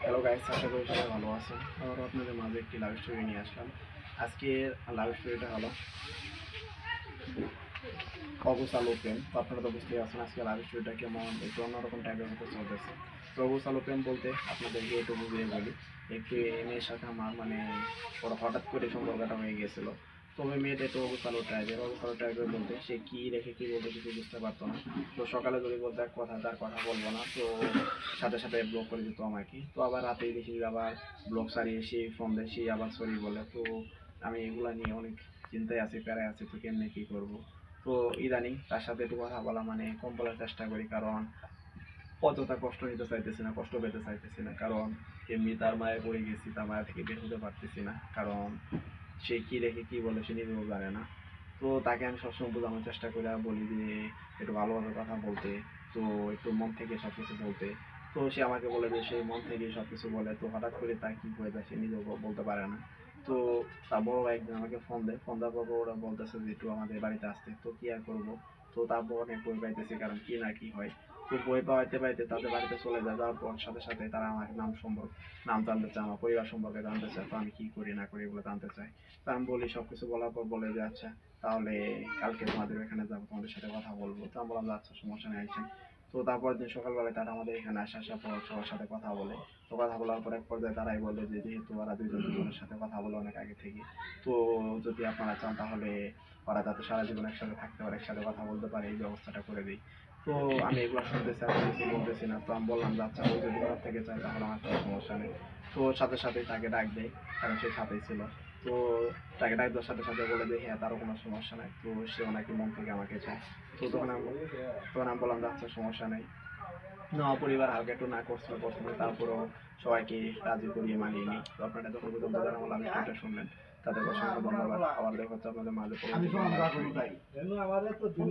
Hello guys, আশা করি সবাই ভালো আছেন। আবারও আপনাদের মাঝে একটি লাভ স্টোরি নিয়ে আসলাম। আজকের লাভ স্টোরিটা হলো অগোছালো প্রেম। তো আপনারা তো বুঝতেই পারছেন আজকে লাভ স্টোরিটা কেমন, একটু অন্যরকম টাইপের মতো চলতেছে। তো অগোছালো প্রেম বলতে আপনাদেরকে একটু বুঝিয়ে বলি। একটু মেয়ের সাথে আমার ওরা হঠাৎ করে সম্পর্কটা হয়ে গিয়েছিল। তবে মেয়েটা একটু অগোছালো টাইপের বলতে সে কী রেখে কী বলতে কিছু বুঝতে পারতো না। তো সকালে যদি বলতে এক কথা তার কথা বলবো না, তো সাথে সাথে ব্লক করে দিত আমাকে। তো আবার রাতেই দেখি আবার ব্লক সারিয়ে সে ফোন দেয়, সে আবার সরি বলে। তো আমি এগুলা নিয়ে অনেক চিন্তায় আছি, প্যারায় আছি, তো কেমনে কী করবো। তো ইদানিং তার সাথে একটু কথা বলা কম বলার চেষ্টা করি, কারণ অযথা কষ্ট নিতে চাইতেছি না, কষ্ট পেতে চাইতেছি না। কারণ এমনি তার মায়ে পড়ে গেছি, তার মায়া থেকে বের হতে পারতেছি না। কারণ সে কী রেখে কী বলে সে নিজেও জানে না। তো তাকে আমি সবসময় বোঝানোর চেষ্টা করে বলি যে একটু ভালোভাবে কথা বলতে, তো একটু মন থেকে সব কিছু বলতে। তো সে আমাকে বলে যে সে মন থেকে সব কিছু বলে, তো হঠাৎ করে তার কী হয়ে যায় সে নিজেও বলতে পারে না। তো তার বড় ভাই একদিন আমাকে ফোন দেয়, ফোন দেওয়ার পর ওরা বলতেছে যে একটু আমাদের বাড়িতে আসতে। তো কী আর করবো, তো তারপর অনেক ভয় পাইতেছি, কারণ কী না কী হয়। তো বই পাইতে পাইতে তাদের বাড়িতে চলে যায়, যাওয়ার পর সাথে সাথে তারা আমার নাম জানতে চায়, আমার পরিবার সম্পর্কে জানতে চায়। তো আমি কী করি না করি এগুলো জানতে চাই। তো আমি বলি, সব কিছু বলার পর বলে যে আচ্ছা তাহলে কালকে তোমাদের এখানে যাবো, তোমাদের সাথে কথা বলবো। তো আমি বললাম যে আচ্ছা সমস্যা নেই, আসেন। তো তারপর দিন সকালবেলায় তারা আমাদের এখানে আসার পর সবার সাথে কথা বলে। তো কথা বলার পর এক পর্যায়ে তারাই বলে যে যেহেতু ওরা দুজন দুজনের সাথে কথা বলে অনেক আগে থেকে, তো যদি আপনারা চান তাহলে ওরা যাতে সারা জীবন একসাথে থাকতে পারে, একসাথে কথা বলতে পারে, এই ব্যবস্থাটা করে দিই। তো আমি এগুলো শুনতেছি আর কিছু বলতেছি না। তো আমি বললাম যে আচ্ছা, ওই যদি ওর থেকে চাই তাহলে আমার কোনো সমস্যা নেই। তো সাথে সাথে তাকে ডাক দেয়, কারণ সে সাথেই ছিল। তো তাকে ডাক দেওয়ার সাথে সাথে বলে যে হ্যাঁ তারও কোনো সমস্যা নাই, তো সে নাকি মন থেকে আমাকে চায়। তো তখন আমি বললাম যে আচ্ছা সমস্যা নেই। না, পরিবার হালকা একটু না করছিল প্রথমে, তারপরেও সবাইকে রাজি করিয়ে মানিয়ে নিই। তো আপনারা যত পর্যন্ত যারা আমার লাভ স্টোরিটা শুনলেন তাদের অসংখ্য ধন্যবাদ। আবার দেখা হচ্ছে আপনাদের মাঝে পরবর্তী কোনো live story নিয়ে।